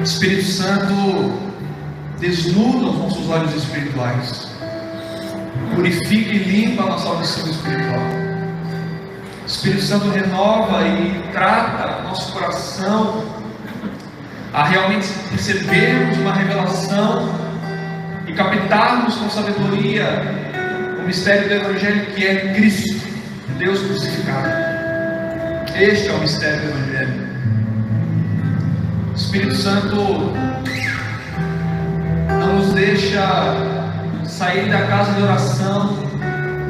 Espírito Santo, desnuda os nossos olhos espirituais, purifica e limpa a nossa audição espiritual. Espírito Santo renova e trata nosso coração a realmente recebermos uma revelação e captarmos com sabedoria o mistério do Evangelho, que é Cristo, Deus crucificado. Este é o mistério do Evangelho. Espírito Santo não nos deixa sair da casa de oração,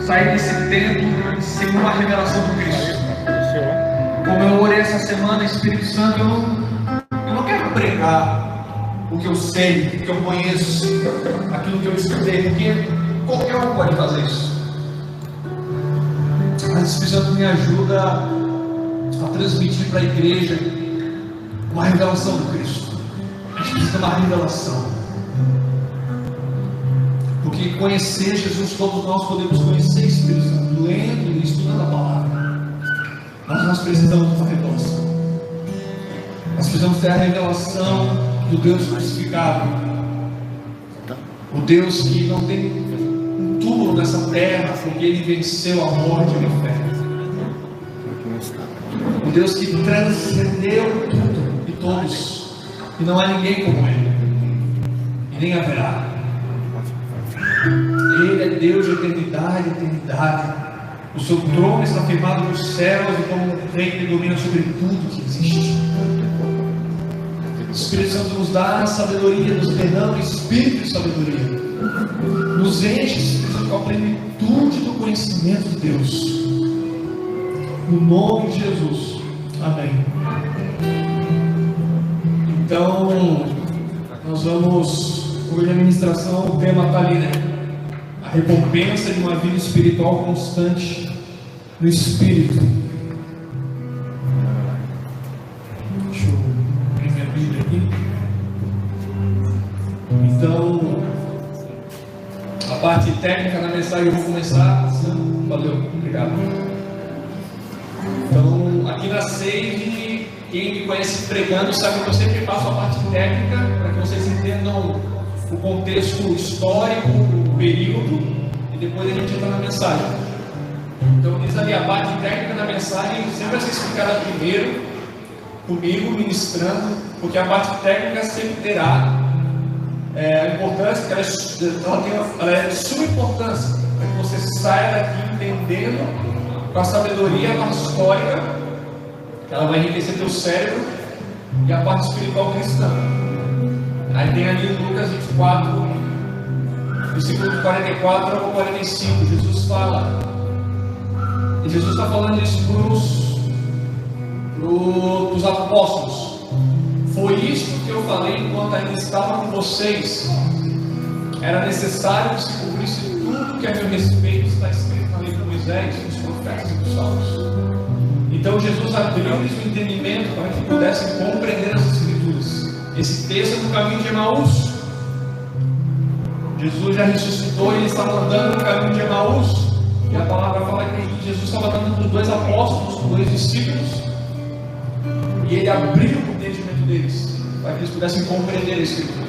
sair desse templo sem uma revelação do Cristo. Como eu orei essa semana, Espírito Santo, eu não quero pregar o que eu sei, o que eu conheço, aquilo que eu estudei, porque qualquer um pode fazer isso. Mas o Espírito Santo me ajuda a transmitir para a igreja uma revelação do Cristo. A gente precisa de uma revelação, porque conhecer Jesus, todos nós podemos conhecer Espírito Santo, lendo e estudando a palavra. Mas nós precisamos de uma revelação. Nós precisamos ter a revelação do Deus crucificado, o Deus que não tem um túmulo nessa terra, porque Ele venceu a morte e o inferno, o Deus que transcendeu tudo e todos, e não há ninguém como Ele, e nem haverá. Ele é Deus de eternidade, eternidade. O seu trono está firmado nos céus, e como um rei que domina sobre tudo que existe. O Espírito Santo nos dá a sabedoria, nos derrama o espírito de sabedoria, nos enche, Espírito Santo, com a plenitude do conhecimento de Deus. No nome de Jesus, amém. Então, nós vamos, hoje a ministração, o tema está ali, né? A recompensa de uma vida espiritual constante no Espírito. Deixa eu abrir minha Bíblia aqui. Então, a parte técnica da mensagem eu vou começar. Valeu, obrigado. Então, aqui na Save, quem me conhece pregando sabe que eu sempre passo a parte técnica para que vocês entendam o contexto histórico, o período, e depois a gente entra na mensagem. Então diz ali, a parte técnica da mensagem sempre vai ser explicada primeiro, comigo ministrando, porque a parte técnica sempre terá a importância, que ela é de suma importância, para que você saia daqui entendendo com a sabedoria histórica, que ela vai enriquecer teu cérebro, e a parte espiritual cristã. Aí tem ali em Lucas 24, versículo 44 ao 45, Jesus fala, e Jesus está falando isso para os apóstolos. Foi isto que eu falei enquanto ainda estava com vocês. Era necessário que se cumprisse tudo que a meu respeito está escrito na lei de Moisés, nos profetas e nos salmos. Então Jesus abriu-lhes o entendimento para que pudessem compreender as Escrituras. Esse texto é no caminho de Emaús. Jesus já ressuscitou e ele estava andando no caminho de Emaús. E a palavra fala que Jesus estava andando com 2 apóstolos, com 2 discípulos. E ele abriu o entendimento deles, para que eles pudessem compreender a Escritura.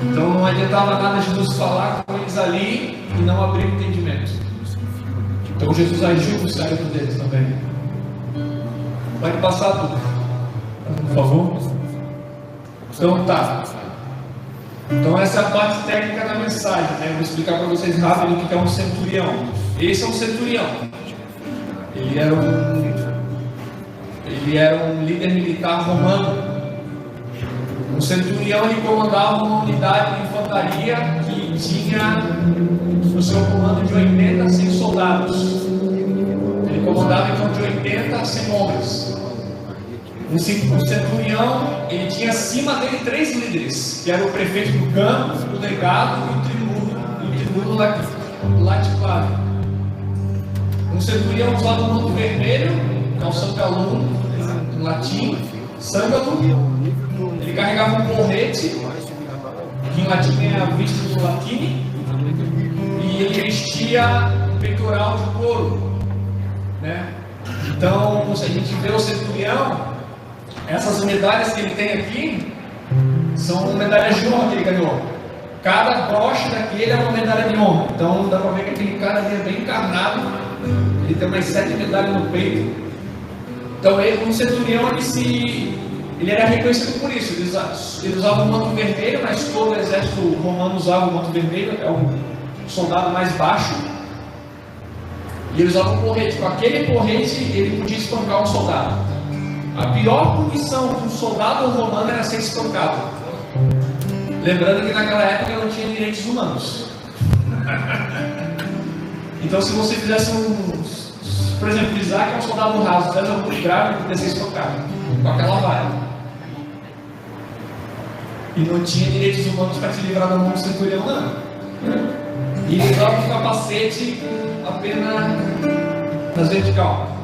Então não adiantava nada Jesus falar com eles ali e não abrir o entendimento. Então Jesus agiu no cérebro deles também. Pode passar tudo, por favor. Então tá. Então essa é a parte técnica da mensagem, né? Eu vou explicar para vocês rápido o que é um centurião. Esse é um centurião. Ele era um líder militar romano. Um centurião, ele comandava uma unidade de infantaria que tinha no seu comando de 80 a 100 soldados. Ele comandava então de 80 a 100 homens. O centurião, ele tinha acima dele 3 líderes, que eram o prefeito do campo, o legado e o tribuno lativário. Um centurião usava um manto vermelho, que é o sancalum, em latim, sandalo. Ele carregava um porrete, que em latim é visto no latine, e ele vestia um peitoral de couro, né? Então, se a gente vê o centurião, Essas medalhas que ele tem aqui são medalhas de honra que ele ganhou. Cada broche daquele é uma medalha de honra. Então dá para ver que aquele cara ali é bem encarnado. Ele tem umas 7 medalhas no peito. Então ele, um centurião, ele era reconhecido por isso. Ele usava o manto vermelho, mas todo o exército romano usava o manto vermelho. É um soldado mais baixo. E ele usava um porrete. Com aquele porrete ele podia espancar um soldado. A pior punição de um soldado romano era ser espancado. Lembrando que naquela época não tinha direitos humanos. Então se você fizesse por exemplo, Isaac é um soldado raso, fizesse algo muito grave, ele podia ser espancado com aquela vara. E não tinha direitos humanos para te livrar da mão do centurião, não. E ele usava um capacete apenas nas vertical.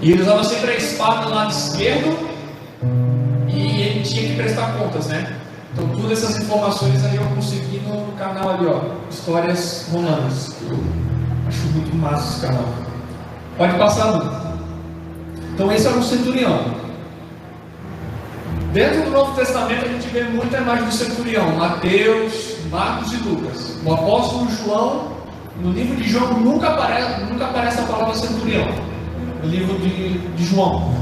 E ele usava sempre a espada do lado esquerdo. E ele tinha que prestar contas, né? Então todas essas informações aí eu consegui no canal ali, ó, Histórias Romanas. Eu acho muito massa esse canal. Pode passar, Lu. Então esse era um centurião. Dentro do Novo Testamento a gente vê muita imagem do centurião. Mateus, Marcos e Lucas. O apóstolo João, no livro de João nunca aparece a palavra centurião. No livro de João.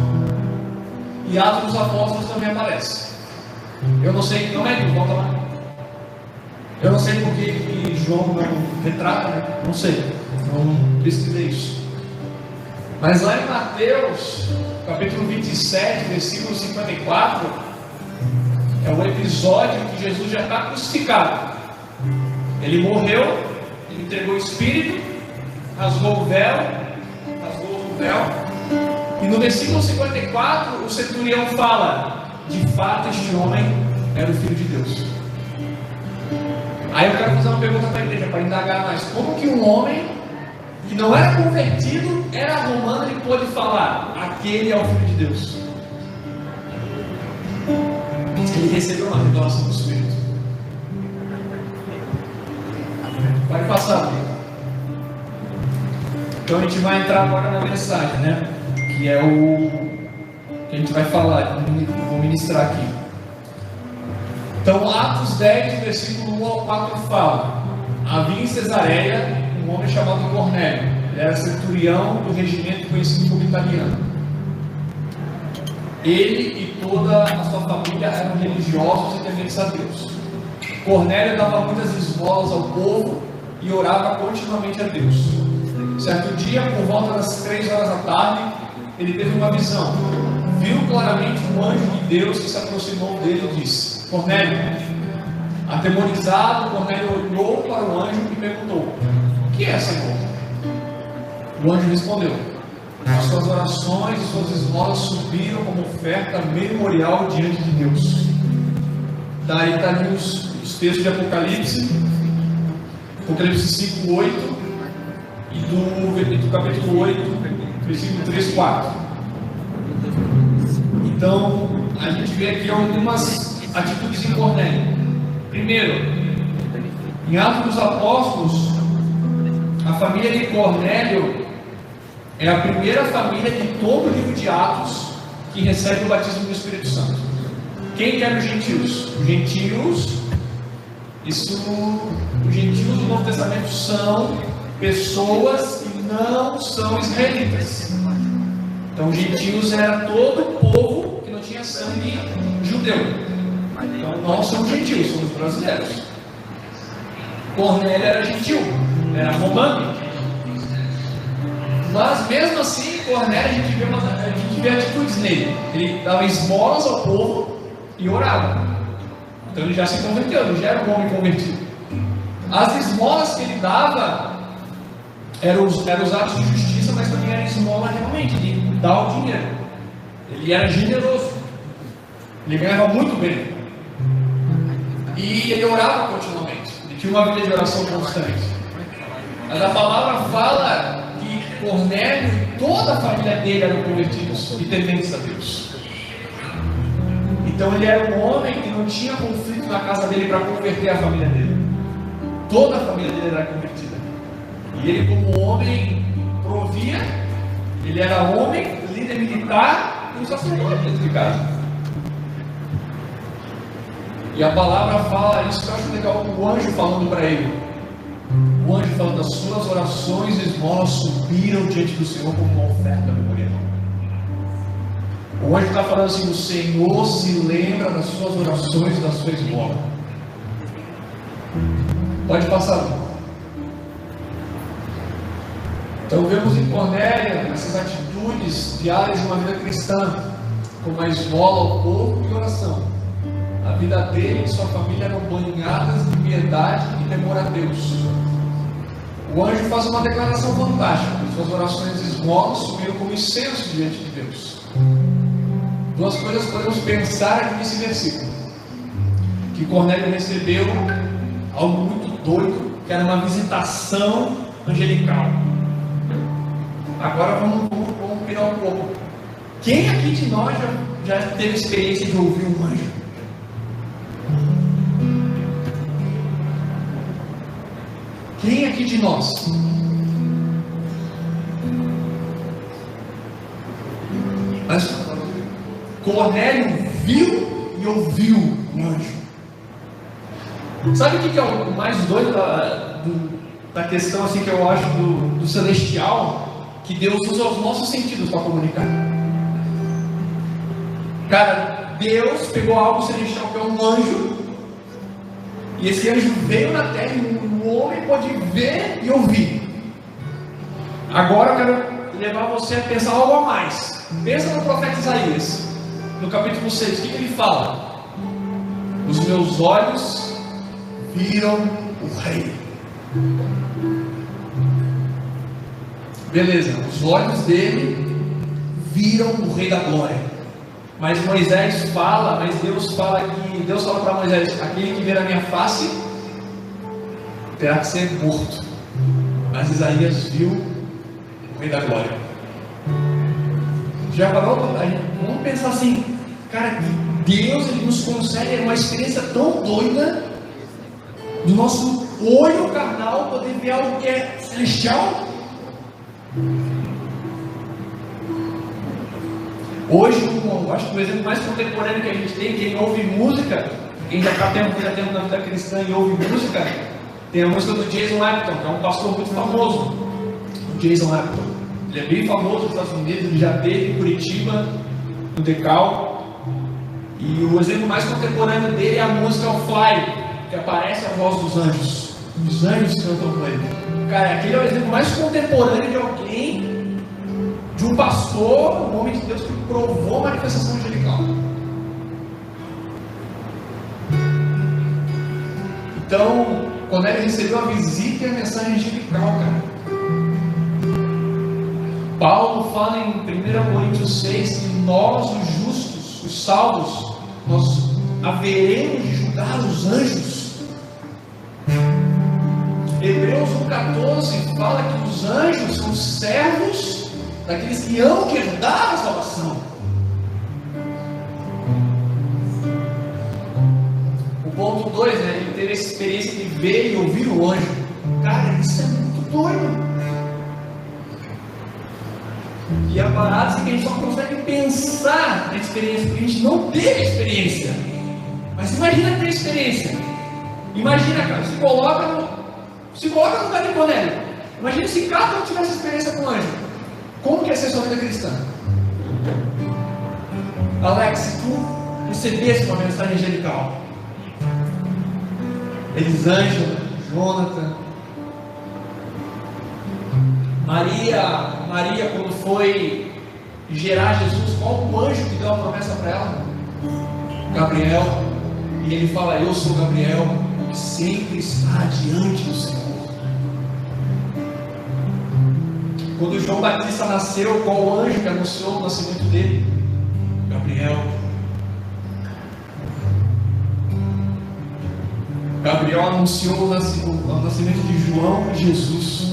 E Atos dos Apóstolos também aparece. Eu não sei, não é que volta lá. Eu não sei por que João não retrata, né? Não sei, não pesquisei isso. Mas lá em Mateus, capítulo 27, versículo 54, é o episódio que Jesus já está crucificado. Ele morreu, ele entregou o Espírito, rasgou o véu, e no versículo 54, o centurião fala: de fato este homem era o Filho de Deus. Aí eu quero fazer uma pergunta para a igreja, para indagar mais. Como que um homem que não era convertido, era romano, ele pôde falar: aquele é o Filho de Deus? Ele recebeu uma revelação do Espírito. Pode passar, amigo. Então a gente vai entrar agora na mensagem, né? Que é o que a gente vai falar, vou ministrar aqui. Então, Atos 10, versículo 1 ao 4 fala: havia em Cesareia um homem chamado Cornélio. Ele era centurião do regimento conhecido como italiano. Ele e toda a sua família eram religiosos e tementes a Deus. Cornélio dava muitas esmolas ao povo e orava continuamente a Deus. Certo dia, por volta das 3 horas da tarde, ele teve uma visão. Viu claramente um anjo de Deus que se aproximou dele e disse: Cornélio. Atemorizado, Cornélio olhou para o anjo e perguntou: o que é, Senhor? O anjo respondeu: as suas orações e suas esmolas subiram como oferta memorial diante de Deus. Daí está ali os textos de Apocalipse 5, 8 e do capítulo 8, versículo 3, 4. Então, a gente vê aqui algumas atitudes em Cornélio. Primeiro, em Atos dos Apóstolos, a família de Cornélio é a primeira família de todo o livro de Atos que recebe o batismo do Espírito Santo. Quem que eram os gentios? Os gentios do Novo Testamento são pessoas que não são israelitas. Então, os gentios era todo o povo que não tinha sangue judeu. Então, nós somos gentios, somos brasileiros. Cornélio era gentil, era romano. Mas mesmo assim, Cornélio, a gente vê atitudes nele. Ele dava esmolas ao povo e orava. Então ele já se converteu, ele já era um homem convertido. As esmolas que ele dava eram os atos de justiça, mas também era esmola realmente, de dar o dinheiro. Ele era generoso. Ele ganhava muito bem. E ele orava continuamente. Ele tinha uma vida de oração constante. Mas a palavra fala que Cornélio e toda a família dele eram convertidos e tementes a Deus. Então ele era um homem que não tinha conflito na casa dele para converter a família dele. Toda a família dele era convertida. E ele, como homem, provia. Ele era homem, líder militar um sacerdote dentro de casa. E a palavra fala, isso que eu acho legal, o anjo falando para ele. O anjo falando, as suas orações e esmolas subiram diante do Senhor como uma oferta memorial. O anjo está falando assim, o Senhor se lembra das suas orações e da sua esmola. Pode passar. Então vemos em Cornélio essas atitudes diárias de uma vida cristã, como a esmola ao povo e oração. A vida dele e sua família eram banhadas de piedade e temor a Deus. O anjo faz uma declaração fantástica. Suas orações e esmolas subiram como incenso diante de Deus. Duas coisas podemos pensar aqui nesse versículo: que Cornélio recebeu algo muito doido, que era uma visitação angelical. Agora vamos virar um pouco. Quem aqui de nós já teve experiência de ouvir um anjo? Quem aqui de nós? Mas Cornélio viu e ouviu um anjo. Sabe o que é o mais doido da questão assim, que eu acho do celestial? Que Deus usa os nossos sentidos para comunicar. Cara, Deus pegou algo celestial que é um anjo, e esse anjo veio na terra e o homem pode ver e ouvir. Agora eu quero levar você a pensar algo a mais. Pensa no profeta Isaías, no capítulo 6, o que ele fala? Os meus olhos viram o rei. Beleza, os olhos dele viram o rei da glória. Mas Moisés fala, Deus fala para Moisés: aquele que ver a minha face terá que ser morto. Mas Isaías viu o rei da glória. Já parou? Vamos pensar assim, cara, Deus ele nos concede uma experiência tão doida do nosso olho carnal poder ver algo que é celestial. Hoje, acho que o exemplo mais contemporâneo que a gente tem, quem ouve música, quem já está tempo na vida cristã e ouve música, tem a música do Jason Apton, que é um pastor muito famoso. O Jason Apton, ele é bem famoso nos Estados Unidos, ele já teve em Curitiba, no Decal. E o exemplo mais contemporâneo dele é a música Fly, que aparece a voz dos anjos. Os anjos cantam com ele. Cara, aquele é o exemplo mais contemporâneo de alguém, de um pastor, um homem de Deus que provou a manifestação angelical. Então, quando ele recebeu a visita e a mensagem angelical, cara, Paulo fala em 1 Coríntios 6 que nós, os justos, os salvos, nós haveremos de julgar os anjos. Hebreus 1,14 fala que os anjos são servos daqueles que hão de herdar a salvação. O ponto 2, né? Ele teve essa experiência de ver e ouvir o anjo. Cara, isso é muito doido. E a parada é que a gente só consegue pensar na experiência, porque a gente não teve experiência. Mas imagina ter experiência. Imagina, cara, se coloca no lugar de Cornélio. Imagina se cada um tivesse experiência com o anjo. Como que ia ser sua vida cristã? Alex, se tu recebesse uma mensagem angelical, Elisângela, Jonathan, Maria, quando foi gerar Jesus, qual o anjo que deu a promessa para ela? Gabriel. E ele fala: eu sou Gabriel, que sempre está diante do Senhor. Quando João Batista nasceu, qual anjo que anunciou o nascimento dele? Gabriel. Gabriel anunciou o nascimento de João e Jesus.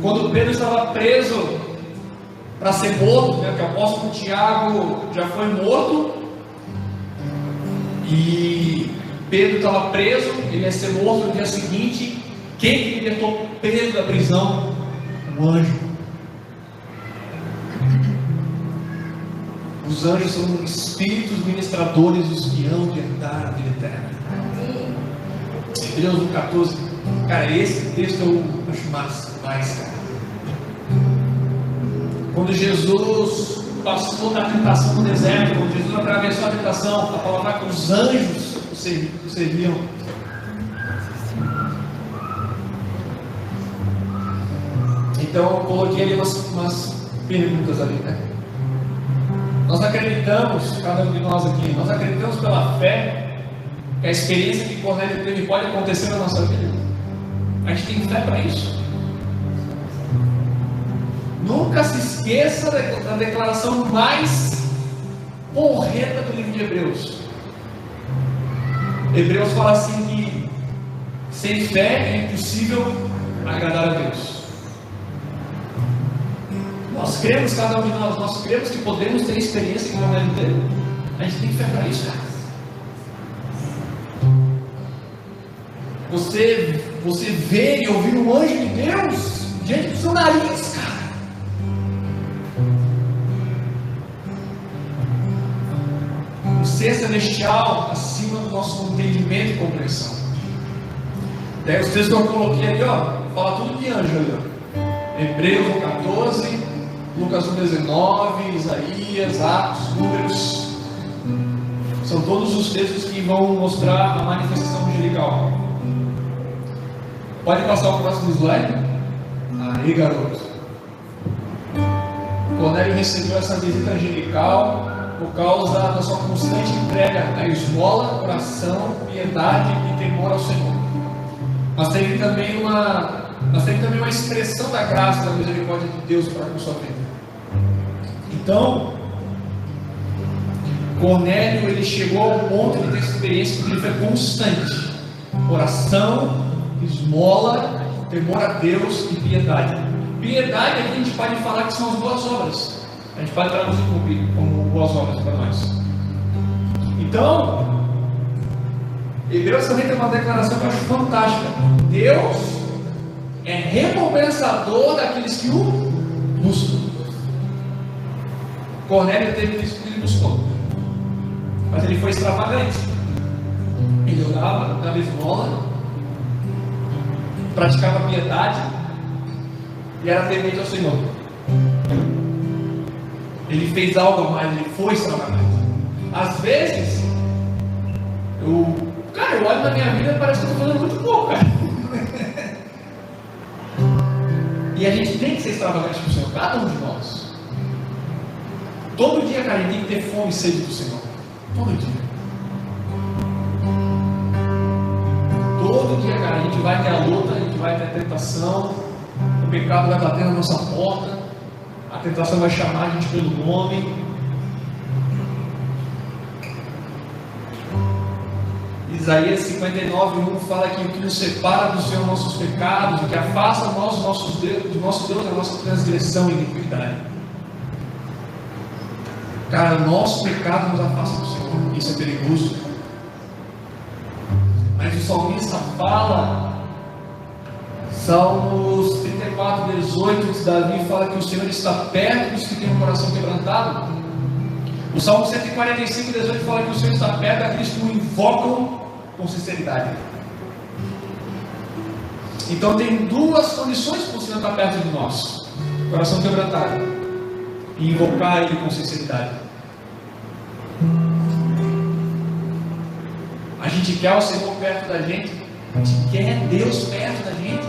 Quando Pedro estava preso para ser morto, né, que o apóstolo Tiago já foi morto, e Pedro estava preso, ele ia ser morto no dia seguinte. Quem que libertou Pedro da prisão? O anjo. Os anjos são espíritos ministradores dos que hão de herdar a vida eterna. Hebreus 14. Cara, esse texto eu acho mais, cara. Quando Jesus passou na tentação no deserto, quando Jesus atravessou a tentação, a palavra que os anjos o serviam. Então eu coloquei ali umas perguntas ali, né? Nós acreditamos, cada um de nós aqui, nós acreditamos pela fé que a experiência que Cornélio teve pode acontecer na nossa vida. A gente tem fé para isso. Nunca se esqueça da declaração mais porreta do livro de Hebreus. Hebreus fala assim que sem fé é impossível agradar a Deus. Nós cremos, cada um de nós cremos que podemos ter experiência com o Cornélio teve. A gente tem fé para isso, cara. Você ver e ouvir um anjo de Deus diante do seu nariz, cara. Um ser celestial acima do nosso entendimento e compreensão. Daí os textos que eu coloquei ali, ó, fala tudo de anjo ali, ó. Hebreus 14, Lucas 1,19, Isaías, Atos, Números. São todos os textos que vão mostrar a manifestação angelical. Pode passar o próximo slide? Aí, garoto. Cornélio recebeu essa visita angelical por causa da sua constante entrega à esmola, oração, piedade e temor ao Senhor. Mas teve também uma expressão da graça, da misericórdia de Deus para com sua vida. Então, Cornélio, ele chegou ao ponto de ter experiência porque ele foi constante. Oração, esmola, temor a Deus e piedade. Piedade aqui a gente pode falar que são as boas obras. A gente pode traduzir como boas obras para nós. Então, Hebreus também tem uma declaração que eu acho fantástica. Deus é recompensador daqueles que o buscam. Cornélio teve isso que ele buscou, mas ele foi extravagante. Ele orava, dava esmola, praticava piedade e era temente ao Senhor. Ele fez algo a mais, ele foi extravagante. Às vezes, eu olho na minha vida e parece que eu estou fazendo muito pouco, cara. E a gente tem que ser extravagante com o Senhor, cada um de nós. Todo dia, cara, a gente tem que ter fome e sede do Senhor. Todo dia. Todo dia, cara, a gente vai ter a luta, a gente vai ter a tentação, o pecado vai bater na nossa porta, a tentação vai chamar a gente pelo nome. Isaías 59:1 fala que o que nos separa do Senhor nossos pecados, o que afasta do nosso Deus a nossa transgressão e iniquidade. Cara, o nosso pecado nos afasta do Senhor, isso é perigoso. Mas o salmista fala, Salmos 34:18, Davi fala que o Senhor está perto dos que têm o coração quebrantado. O Salmo 145:18 fala que o Senhor está perto daqueles que o invocam com sinceridade. Então tem duas condições para o Senhor estar perto de nós: coração quebrantado e invocar Ele com sinceridade. A gente quer o Senhor perto da gente, a gente quer Deus perto da gente.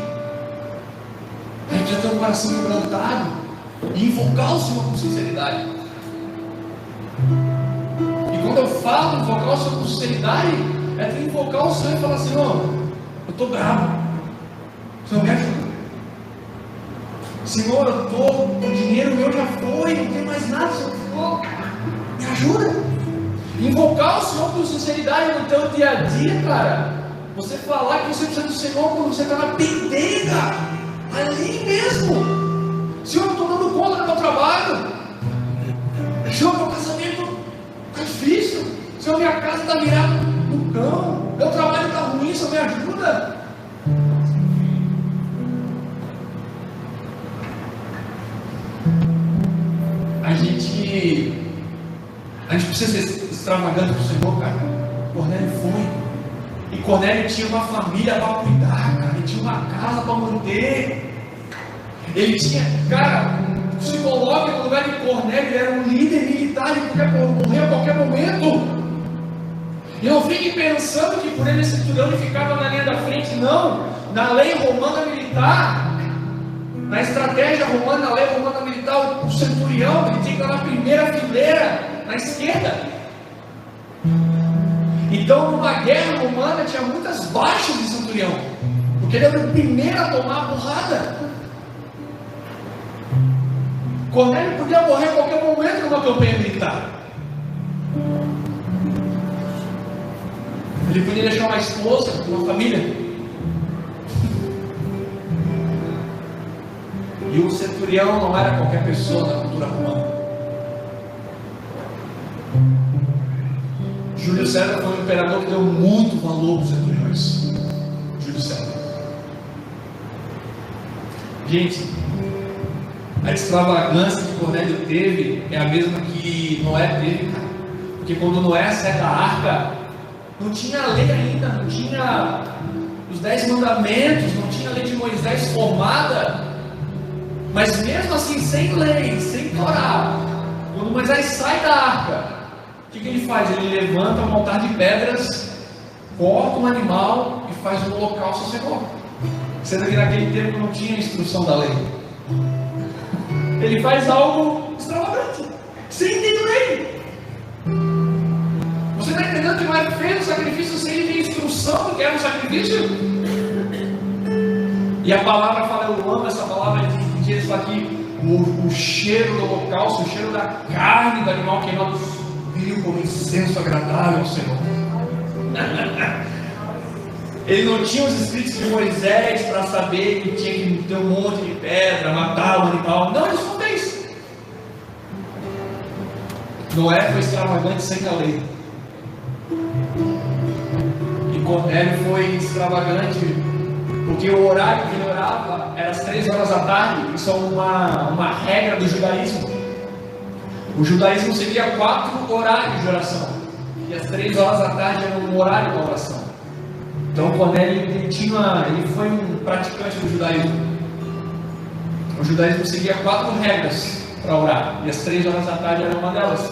A gente precisa ter um coração quebrantado e invocar o Senhor com sinceridade. E quando eu falo invocar o Senhor com sinceridade, é ter invocar o Senhor e falar: Senhor, eu estou bravo, Senhor, me ajuda. Senhor, eu estou, o dinheiro meu já foi, não tem mais nada, Senhor, me ajuda. Invocar o Senhor com sinceridade no teu dia a dia, cara. Você falar que você precisa do Senhor quando você está na pendeira, ali mesmo. Senhor, eu estou dando conta do meu trabalho. Senhor, meu casamento está difícil. Senhor, minha casa está virada no cão. Meu trabalho está ruim, Senhor, me ajuda. A gente A gente precisa ser extravagante para o Senhor, cara. Cornélio foi. E Cornélio tinha uma família para cuidar, cara. Ele tinha uma casa para manter. Ele tinha, cara, se coloca no lugar de Cornélio, ele era um líder militar, ele podia morrer a qualquer momento. E não fique pensando que por ele ser centurião ele ficava na linha da frente, não. Na lei romana militar, na estratégia romana, na lei romana militar, o centurião ele tinha que estar na primeira fileira, na esquerda. Então, numa guerra romana, tinha muitas baixas de centurião, porque ele era o primeiro a tomar a porrada. Cornélio podia morrer a qualquer momento numa campanha militar. Ele podia deixar uma esposa, uma família. E o centurião não era qualquer pessoa na cultura romana. Júlio César foi um imperador que deu muito valor para os centuriões. Júlio César. Gente, a extravagância que Cornélio teve é a mesma que Noé teve, cara. Porque quando Noé sai da arca, não tinha a lei ainda, não tinha os 10 mandamentos, não tinha a lei de Moisés formada. Mas mesmo assim, sem lei, sem Torá, quando Moisés sai da arca, o que ele faz? Ele levanta um altar de pedras, corta um animal e faz um holocausto ao Senhor. Sendo que naquele tempo não tinha instrução da lei. Ele faz algo extravagante, sem ter lei. Você está entendendo que Noé fez o sacrifício sem ele ter instrução do que era um sacrifício? E a palavra fala, eu amo essa palavra de Jesus aqui, o cheiro do holocausto, o cheiro da carne do animal queimado subiu como incenso agradável ao Senhor. Ele não tinha os escritos de Moisés para saber que tinha que ter um monte de pedra, matar o animal. Não, ele só fez. Noé foi extravagante sem a lei. E Cornélio foi extravagante porque o horário que ele orava era às 3 horas da tarde. Isso é uma regra do judaísmo. O judaísmo seguia 4 horários de oração. E às 3 horas da tarde era um horário da oração. Então Cornélio ele foi um praticante do judaísmo. O judaísmo seguia 4 regras para orar. E às 3 horas da tarde era uma delas.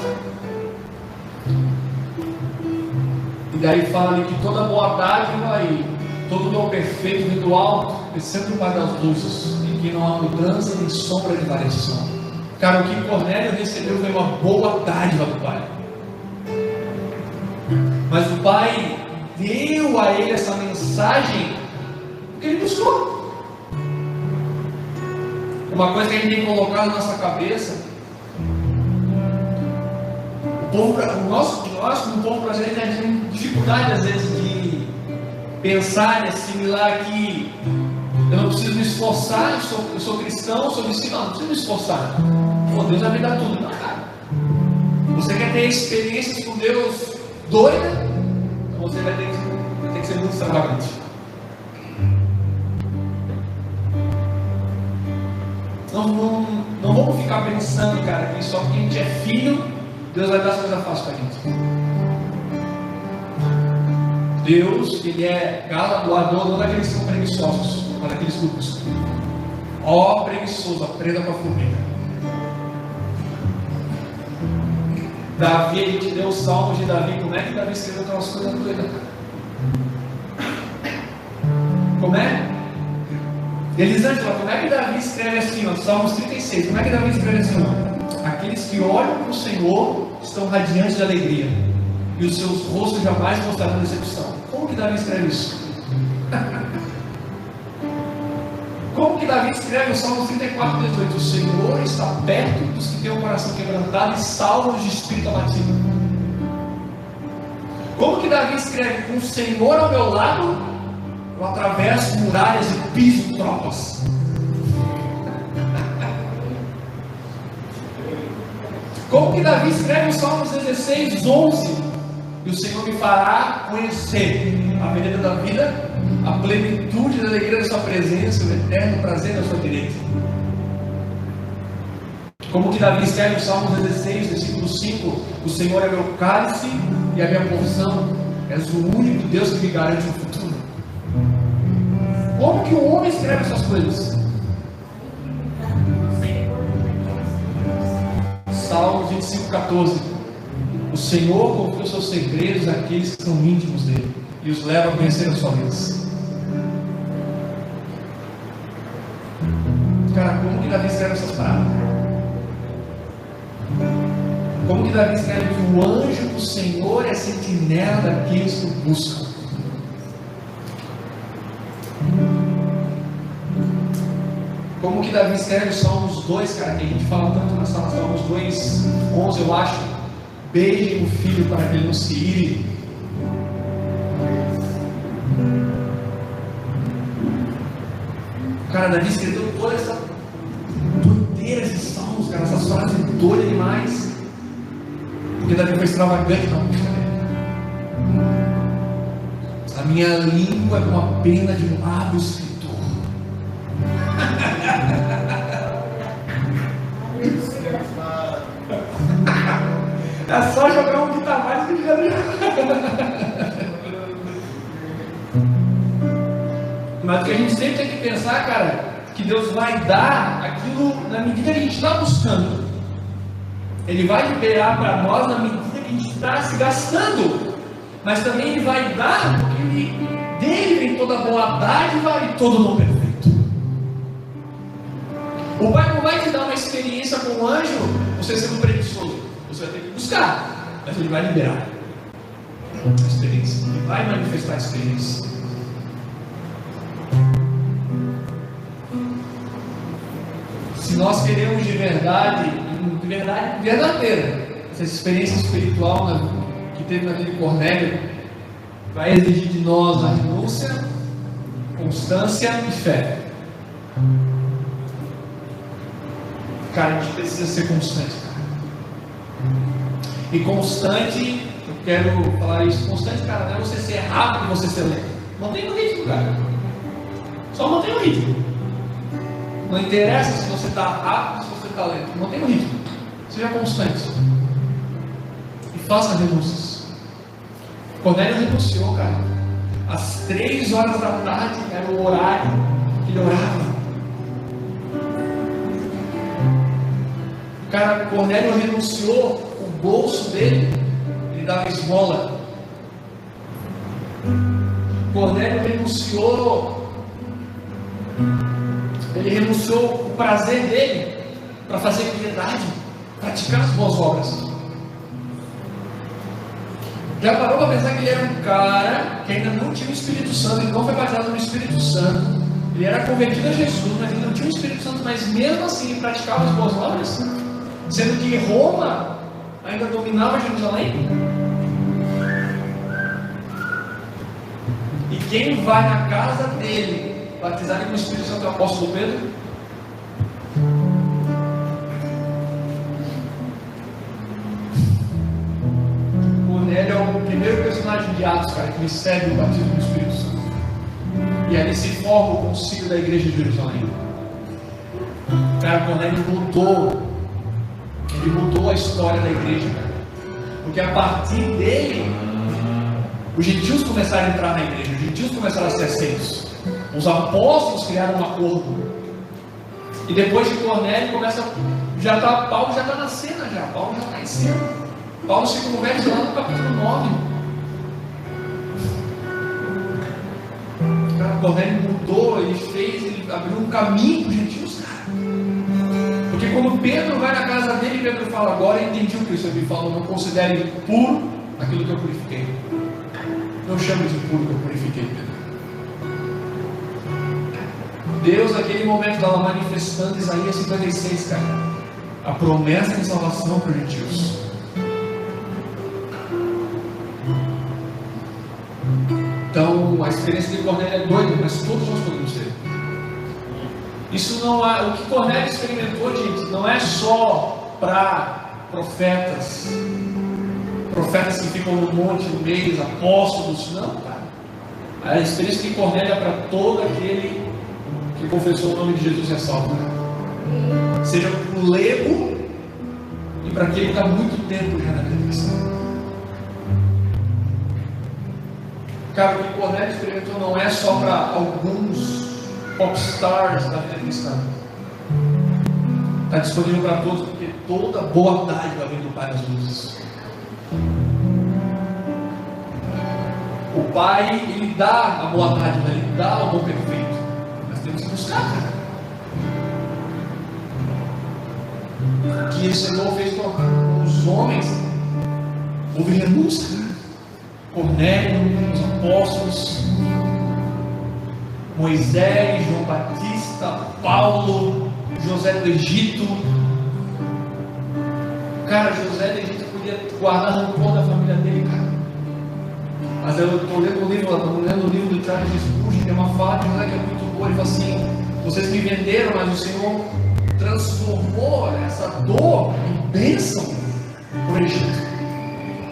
E daí fala ali que toda boa dádiva e todo dom perfeito vem do alto, descendo para das luzes, em que não há mudança nem sombra de variação. Cara, o que Cornélio recebeu foi uma boa dádiva do Pai. Mas o Pai deu a ele essa mensagem que ele buscou. Uma coisa que a gente tem que colocar na nossa cabeça: nós como povo brasileiro, a gente tem dificuldade às vezes de pensar e assimilar que eu não preciso me esforçar, eu sou cristão, sou discípulo, não preciso me esforçar. Pô, Deus vai me dar tudo. Não, cara. Você quer ter experiências com Deus doida? Então você vai ter que ser muito extravagante. Não vamos ficar pensando, cara, que só porque a gente é filho, Deus vai dar as coisas fáceis para a gente. Deus, Ele é galardoador não daqueles que são preguiçosos, mas daqueles grupos. Ó preguiçoso, aprenda com a formiga. Davi, a gente deu os salmos de Davi. Como é que Davi escreveu aquelas coisas doidas? Como é? Elisângela, como é que Davi escreve assim, ó, Salmos 36, como é que Davi escreve assim, ó? Aqueles que olham para o Senhor estão radiantes de alegria, e os seus rostos jamais mostrarão decepção. Como que Davi escreve isso? Como que Davi escreve o Salmo 34, 18? O Senhor está perto dos que têm o coração quebrantado e salva os de espírito abatido. Como que Davi escreve? Com o Senhor ao meu lado, eu atravesso muralhas e piso tropas. Como que Davi escreve o Salmo 16, 11? E o Senhor me fará conhecer a vereda da vida, a plenitude da alegria da sua presença, o eterno prazer da sua direita. Como que Davi escreve o Salmo 32, 13? E o Senhor me fará conhecer a vereda da vida, a plenitude da alegria da sua presença, o eterno prazer da sua direita. Como que Davi escreve o Salmo 33, 14? E o Senhor me fará conhecer a vereda da vida, a plenitude da alegria da sua presença, o eterno prazer da sua direita. Como que Davi escreve no Salmo 16, versículo 5: o Senhor é meu cálice e a minha porção, és o único Deus que me garante o futuro. Como que o homem escreve essas coisas? Salmo 25, 14: o Senhor confia os seus segredos àqueles que são íntimos dele e os leva a conhecer a sua vez. Cara, como que Davi escreve essas palavras? Como que Davi escreve que o anjo do Senhor é sentinela daqueles que o buscam? Como que Davi escreve o Salmos 2, cara, que a gente fala tanto na sala, Salmos 2, 11, eu acho: beijem o filho para que ele não se ire. Cara, Davi escreveu toda essa doideira, esses salmos, cara, essas frases doidas demais, porque Davi foi extravagante na música dele. A minha língua é como a pena de um hábil escritor. É só jogar um guitarra mais que já. Mas o que a gente sempre tem que pensar, cara, que Deus vai dar aquilo na medida que a gente está buscando. Ele vai liberar para nós na medida que a gente está se gastando. Mas também Ele vai dar porque dele vem toda a boa dádiva e todo o dom perfeito. O Pai não vai te dar uma experiência com o anjo, você sendo preguiçoso. Você vai ter que buscar, mas Ele vai liberar a experiência. Ele vai manifestar a experiência. Se nós queremos de verdade verdadeira, essa experiência espiritual que teve na vida de Cornélio, vai exigir de nós a renúncia, constância e fé. Cara, a gente precisa ser constante, cara. E constante, eu quero falar isso, constante, cara, não é você ser rápido e você ser lento. Mantenha o ritmo, cara. Só mantenha o ritmo. Não interessa se você está rápido, se você está lento. Mantenha o ritmo. Seja constante. E faça renúncias. Cornélio renunciou, cara. Às 3 horas da tarde era o horário que ele orava. Cara, Cornélio renunciou o bolso dele. Ele dava esmola. Cornélio renunciou. Ele renunciou o prazer dele para fazer piedade, praticar as boas obras. Já parou para pensar que ele era um cara que ainda não tinha o Espírito Santo, ele não foi batizado no Espírito Santo, ele era convertido a Jesus, mas ele não tinha o Espírito Santo, mas mesmo assim ele praticava as boas obras, sendo que Roma ainda dominava Jerusalém? E quem vai na casa dele batizado com o Espírito Santo é o apóstolo Pedro? Cornélio é o primeiro personagem de Atos, cara, que recebe o batismo do Espírito Santo. E ali se forma o concílio da igreja de Jerusalém. Cara, Cornélio mudou. Ele mudou a história da igreja, cara. Porque a partir dele, os gentios começaram a entrar na igreja, os gentios começaram a ser aceitos. Os apóstolos criaram um acordo. E depois de Cornélio Paulo já está na cena já. Paulo já está em cena. Paulo se converte lá no capítulo 9. Cara, Cornélio mudou, ele abriu um caminho para os gentios, cara. Porque quando Pedro vai na casa dele, Pedro fala: agora eu entendi o que o Senhor me falou, não considere puro aquilo que eu purifiquei. Não chame de puro que eu purifiquei, Pedro. Deus, naquele momento, estava manifestando Isaías 56, cara, a promessa de salvação para os gentios. Então, a experiência de Cornélio é doida, mas todos nós podemos ter. Isso não é, o que Cornélio experimentou, gente, não é só para profetas que ficam no monte, no meio, apóstolos, não, cara. A experiência de Cornélio é para todo aquele que confessou o nome de Jesus e é salvo, né? Seja um leigo para aquele que está muito tempo já na televisão. Cara, o que Cornélio experimentou não é só para alguns popstars da televisão. Está disponível para todos, porque toda boa dádiva vem do Pai das Luzes. O Pai, Ele dá a boa dádiva, Ele dá o dom perfeito. Mas temos que buscar, cara. O que o Senhor fez com os homens, houve renúncia. Cornélio, os apóstolos, Moisés, João Batista, Paulo, José do Egito. Cara, José do Egito podia guardar rancor da família dele, cara. Mas eu estou lendo o livro do Charles Spurgeon, tem uma fala de José que é muito boa. Ele fala assim: vocês me venderam, mas o Senhor transformou essa dor em bênção para o Egito.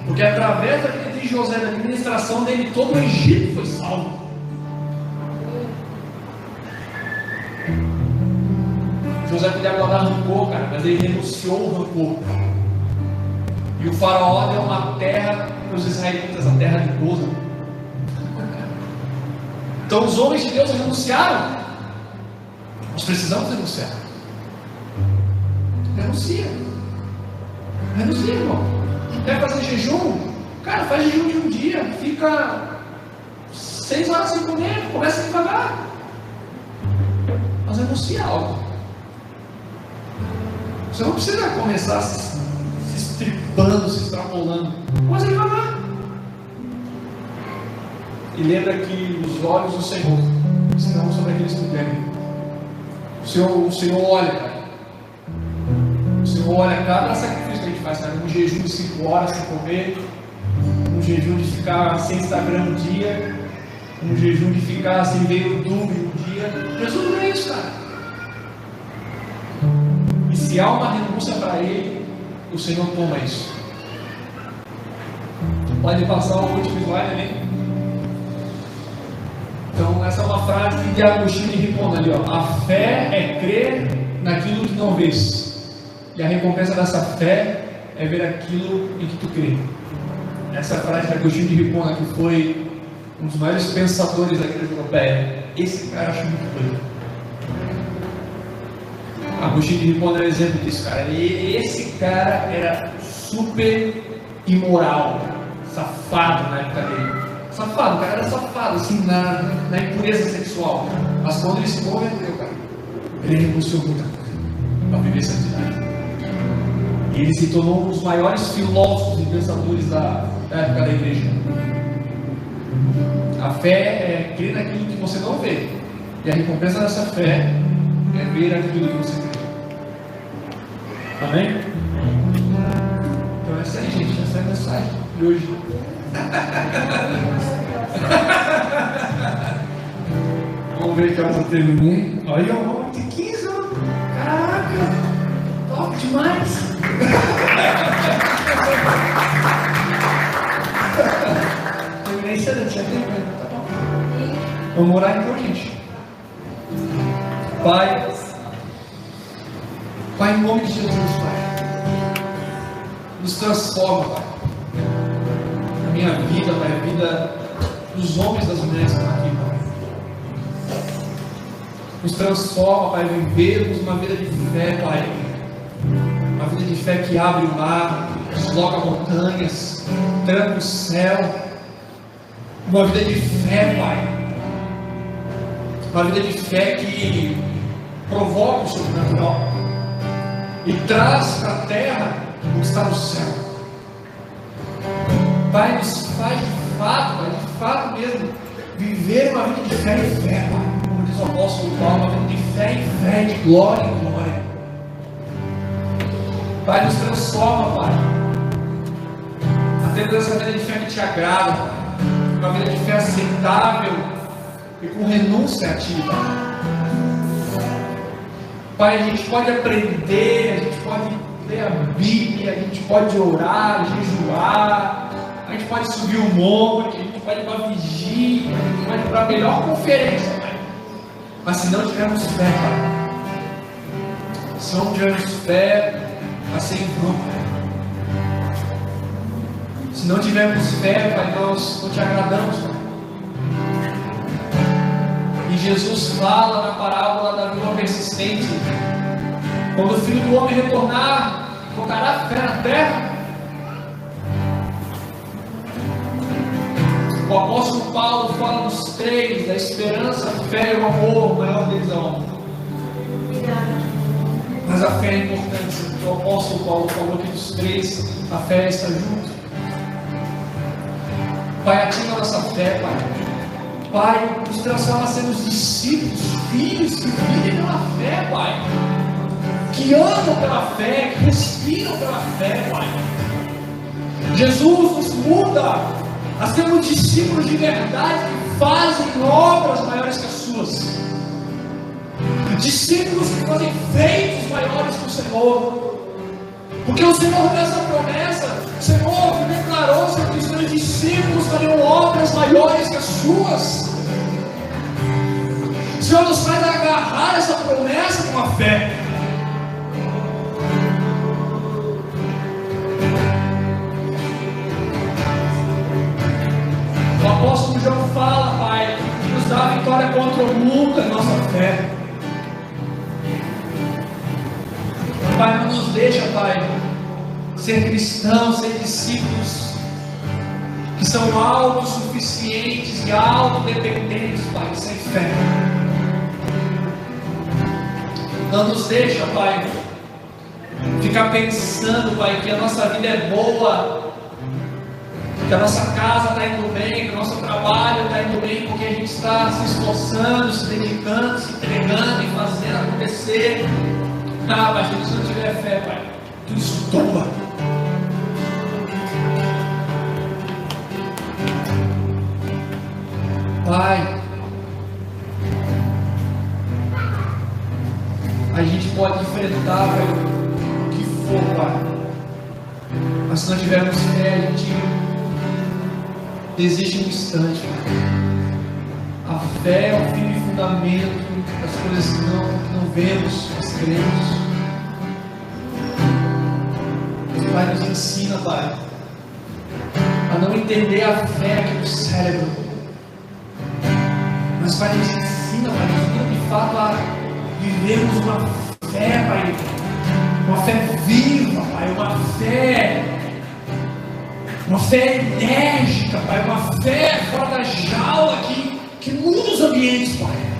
Porque através da vida de José, da administração dele, todo o Egito foi salvo. José podia guardar rancor, cara, mas ele renunciou ao rancor. E o faraó deu uma terra para os israelitas, a terra de Gozan. Então os homens de Deus renunciaram. Nós precisamos renunciar. Renuncia, irmão. Quer fazer jejum? Cara, faz jejum de um dia. Fica 6 horas sem comer. Começa devagar. Mas renuncia algo. Você não precisa começar se estripando, se extrapolando. Começa devagar. E lembra que os olhos do Senhor estão sobre aqueles que querem. O Senhor olha, cara. O Senhor olha cada sacrifício que a gente faz, cara. Um jejum de 5 horas sem comer, um jejum de ficar sem Instagram um dia, um jejum de ficar sem ver YouTube um dia. Jesus não é isso, cara. E se há uma renúncia para Ele, o Senhor toma isso. Pode passar o último slide ali. Então, essa é uma frase de Agostinho de Hipona ali, ó. A fé é crer naquilo que não vês. E a recompensa dessa fé é ver aquilo em que tu crê. Essa frase de Agostinho de Hipona, que foi um dos maiores pensadores da igreja europeia. Esse cara acho muito doido. Agostinho de Hipona é um exemplo disso, cara. Esse cara era super imoral, safado na época dele. Safado, o cara era safado, assim, na impureza sexual. Mas quando ele se converteu, cara, ele renunciou muita coisa para viver essa vida. E ele se tornou um dos maiores filósofos e pensadores da época da igreja. A fé é crer naquilo que você não vê. E a recompensa dessa fé é ver aquilo que você crê. Amém? Então essa aí, gente. Essa é a mensagem de hoje. Vamos ver que eu terminei. Olha, ó, tem 15, ó. Caraca, top demais. Terminei cedo, tinha tempo, tá bom. Vamos orar então, gente. Pai, em nome de Jesus, Pai, nos transforma, Pai. A minha vida, Pai, a vida dos homens e das mulheres que estão aqui, Pai. Nos transforma, Pai, vivermos uma vida de fé, Pai. Uma vida de fé que abre o mar, desloca montanhas, tranca o céu. Uma vida de fé, Pai. Uma vida de fé que provoca o sobrenatural e traz para a terra o que está no céu. Pai, nos faz de fato, Pai, de fato mesmo, viver uma vida de fé em fé, Pai. Como diz o apóstolo Paulo, uma vida de fé em fé, de glória em glória. Pai, nos transforma, Pai, a ter essa vida de fé que te agrada, Pai. Uma vida de fé aceitável e com renúncia a Ti, Pai. Pai, a gente pode aprender, a gente pode ler a Bíblia, a gente pode orar, jejuar, a gente pode subir o monte, a gente pode ir para a vigília, a gente pode ir para a melhor conferência, Pai. Mas se não tivermos fé, Pai, se não tivermos fé, vai ser em vão, Pai. Se não tivermos fé, Pai, nós não te agradamos, Pai. E Jesus fala na parábola da viúva persistente: quando o Filho do Homem retornar, colocará fé na terra. O apóstolo Paulo fala dos três: da esperança, a fé e o amor. O maior deles é o amor. Mas a fé é importante. O apóstolo Paulo falou que dos três, a fé está junto. Pai, ativa nossa fé, Pai. Pai, nos transforma a ser os discípulos, filhos que vivem pela fé, Pai. Que andam pela fé, que respiram pela fé, Pai. Jesus nos muda a sermos discípulos de verdade que fazem obras maiores que as suas. Discípulos que fazem feitos maiores que o Senhor. Porque o Senhor deu essa promessa. O Senhor declarou que os seus discípulos fariam obras maiores que as suas. O Senhor nos faz agarrar essa promessa com a fé. O apóstolo João fala, Pai, que nos dá a vitória contra o mundo, a nossa fé. Pai, não nos deixa, Pai, ser cristãos, ser discípulos que são autossuficientes e autodependentes, Pai, sem fé. Não nos deixa, Pai, ficar pensando, Pai, que a nossa vida é boa, que a nossa casa está indo bem, que o nosso trabalho está indo bem, porque a gente está se esforçando, se dedicando, se entregando e fazendo acontecer. Ah, Pai, se não tiver fé, Pai, tu estoura. Pai, a gente pode enfrentar, Pai, o que for, Pai, mas se não tivermos fé, a gente desiste um instante, Pai. A fé é o fim e fundamento das coisas que não vemos, mas cremos. Pai, nos ensina, Pai, a não entender a fé aqui no cérebro, mas, Pai, nos ensina, Pai, nos ensina de fato a vivermos uma fé, Pai, uma fé viva, Pai, uma fé enérgica, Pai, uma fé fora da jaula que muda os ambientes, Pai.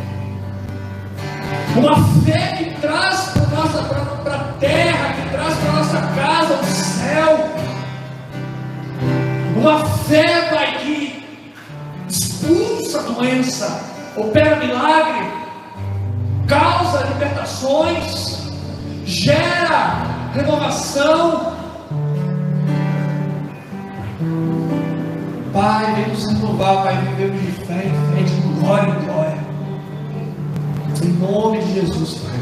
Uma fé que traz para a terra, que traz para a nossa casa o céu. Uma fé, Pai, que expulsa a doença, opera milagre, causa libertações, gera renovação. Pai, vem nos renovar, Pai, vivemos de fé em fé, de glória em glória. Em nome de Jesus, Pai.